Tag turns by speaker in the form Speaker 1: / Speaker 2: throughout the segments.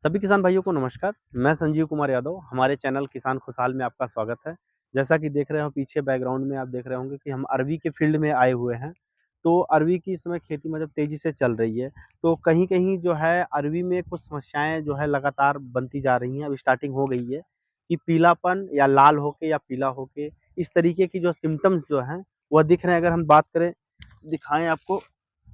Speaker 1: सभी किसान भाइयों को नमस्कार। मैं संजीव कुमार यादव, हमारे चैनल किसान खुशहाल में आपका स्वागत है। जैसा कि देख रहे हो पीछे बैकग्राउंड में आप देख रहे होंगे कि हम अरवी के फील्ड में आए हुए हैं। तो अरवी की इस समय खेती मतलब तेज़ी से चल रही है। तो कहीं-कहीं जो है अरवी में कुछ समस्याएँ जो है लगातार बनती जा रही हैं, अब स्टार्टिंग हो गई है कि पीलापन या लाल होके या पीला होके इस तरीके की जो सिम्पटम्स जो हैं, वह दिख रहे हैं। अगर हम बात करें, दिखाएँ आपको,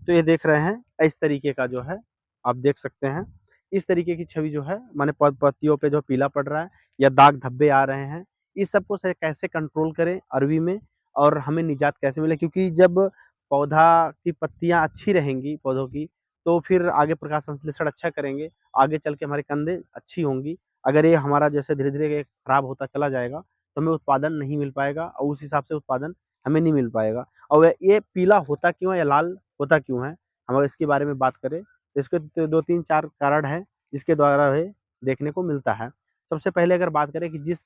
Speaker 1: तो ये देख रहे हैं इस तरीके का जो है, आप देख सकते हैं। इस तरीके की छवि जो है माने पत्तियों पे जो पीला पड़ रहा है या दाग धब्बे आ रहे हैं, इस सब को से कैसे कंट्रोल करें अरवी में और हमें निजात कैसे मिले? क्योंकि जब पौधा की पत्तियाँ अच्छी रहेंगी पौधों की, तो फिर आगे प्रकाश संश्लेषण अच्छा करेंगे, आगे चल के हमारी कंदें अच्छी होंगी। अगर ये हमारा जैसे धीरे-धीरे ये खराब होता चला जाएगा, तो हमें उत्पादन नहीं मिल पाएगा और उस हिसाब से उत्पादन हमें नहीं मिल पाएगा। और ये पीला होता क्यों है या लाल होता क्यों है? हम अगर इसके बारे में बात करें, तो इसके 2-3-4 कारण हैं, जिसके द्वारा ये देखने को मिलता है। सबसे पहले अगर बात करें कि जिस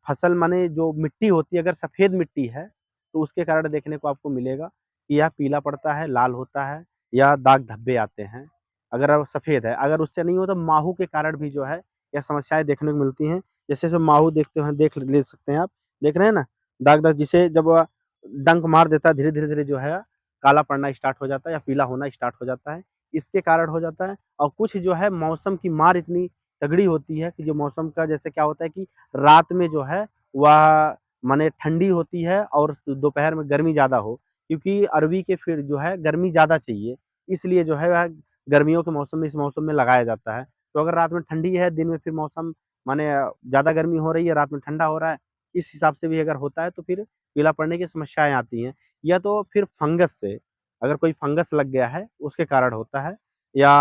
Speaker 1: फसल माने जो मिट्टी होती है, अगर सफ़ेद मिट्टी है, तो उसके कारण देखने को आपको मिलेगा कि यह पीला पड़ता है, लाल होता है या दाग धब्बे आते हैं, अगर वो सफ़ेद है। अगर उससे नहीं हो तो माहू के कारण भी जो है, यह समस्याएँ देखने को मिलती हैं। जैसे जो माहू देखते हैं देख ले सकते हैं आप, देख रहे हैं ना? दाग-दाग जिसे जब डंक मार देता है, धीरे-धीरे जो है काला पड़ना स्टार्ट हो जाता है या पीला होना स्टार्ट हो जाता है। इसके कारण हो जाता है और कुछ जो है मौसम की मार इतनी तगड़ी होती है कि जो मौसम का जैसे क्या होता है कि रात में जो है वह माने ठंडी होती है और दोपहर में गर्मी ज़्यादा हो, क्योंकि अरवी के फिर जो है गर्मी ज़्यादा चाहिए, इसलिए जो है वह गर्मियों के मौसम में इस मौसम में लगाया जाता है। तो अगर रात में ठंडी है, दिन में फिर मौसम माने ज़्यादा गर्मी हो रही है, रात में ठंडा हो रहा है, इस हिसाब से भी अगर होता है तो फिर पीला पड़ने की समस्याएँ आती हैं। या तो फिर फंगस से, अगर कोई फंगस लग गया है, उसके कारण होता है या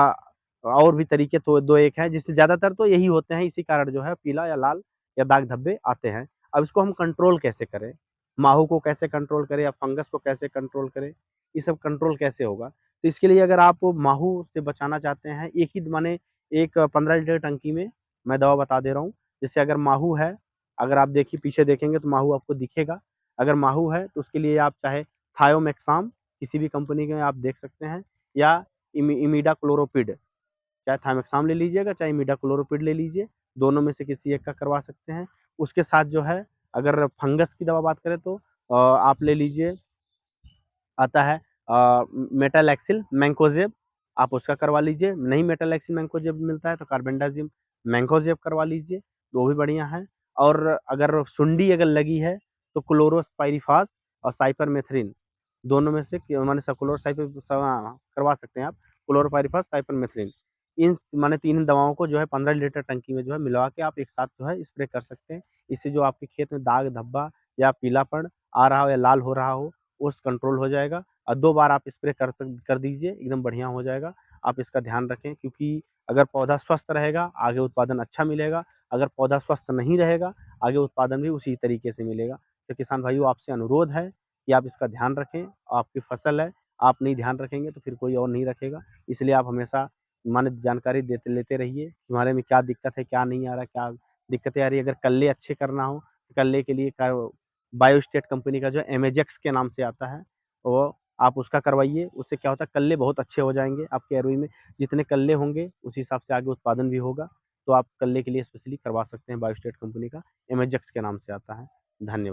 Speaker 1: और भी तरीके तो 2-1 हैं, जिससे ज़्यादातर तो यही होते हैं, इसी कारण जो है पीला या लाल या दाग धब्बे आते हैं। अब इसको हम कंट्रोल कैसे करें? माहू को कैसे कंट्रोल करें या फंगस को कैसे कंट्रोल करें? ये सब कंट्रोल कैसे होगा? तो इसके लिए अगर आप माहू से बचाना चाहते हैं, एक ही माने एक 15 लीटर टंकी में मैं दवा बता दे रहा हूँ। जैसे अगर माहू है, अगर आप देखिए पीछे देखेंगे तो माहू आपको दिखेगा। अगर माहू है तो उसके लिए आप चाहे थायोमेक्साम किसी भी कंपनी के आप देख सकते हैं या इमिडाक्लोप्रिड, चाहे थाइमेक्साम ले लीजिएगा, चाहे इमिडाक्लोप्रिड ले लीजिए, दोनों में से किसी एक का करवा सकते हैं। उसके साथ जो है अगर फंगस की दवा बात करें तो आप ले लीजिए, आता है मेटालैक्सिल मैंकोजेब, आप उसका करवा लीजिए। नहीं मेटालैक्सिल मैंकोजेब मिलता है तो कार्बेंडाज़िम मैंकोजेब करवा लीजिए, तो वो भी बढ़िया है। और अगर सुंडी अगर लगी है तो क्लोरोपाइरीफास और साइपरमेथ्रिन, दोनों में से माने करवा सकते हैं आप, क्लोरोपाइरीफास, साइपरमेथ्रिन। इन माने 3 दवाओं को जो है 15 लीटर टंकी में जो है मिलवा के आप एक साथ जो है स्प्रे कर सकते हैं। इससे जो आपके खेत में दाग धब्बा या पीलापन आ रहा हो या लाल हो रहा हो, वो कंट्रोल हो जाएगा और 2 बार आप स्प्रे कर दीजिए, एकदम बढ़िया हो जाएगा। आप इसका ध्यान रखें, क्योंकि अगर पौधा स्वस्थ रहेगा, आगे उत्पादन अच्छा मिलेगा। अगर पौधा स्वस्थ नहीं रहेगा, आगे उत्पादन भी उसी तरीके से मिलेगा। तो किसान भाइयों, आपसे अनुरोध है कि आप इसका ध्यान रखें। आपकी फसल है, आप नहीं ध्यान रखेंगे तो फिर कोई और नहीं रखेगा। इसलिए आप हमेशा माने जानकारी देते लेते रहिए, तुम्हारे में क्या दिक्कत है, क्या नहीं आ रहा, क्या दिक्कतें आ रही है। अगर कल्ले अच्छे करना हो, तो कल्ले के लिए बायोस्टेट कंपनी का जो एमेजेक्स के नाम से आता है, वो आप उसका करवाइए। उससे क्या होता है, कल्ले बहुत अच्छे हो जाएँगे आपके अरवी में। जितने कल्ले होंगे, उस हिसाब से आगे उत्पादन भी होगा। तो आप कल्ले के लिए स्पेशली करवा सकते हैं बायोस्टेट कंपनी का, एमेजेक्स के नाम से आता है। धन्यवाद।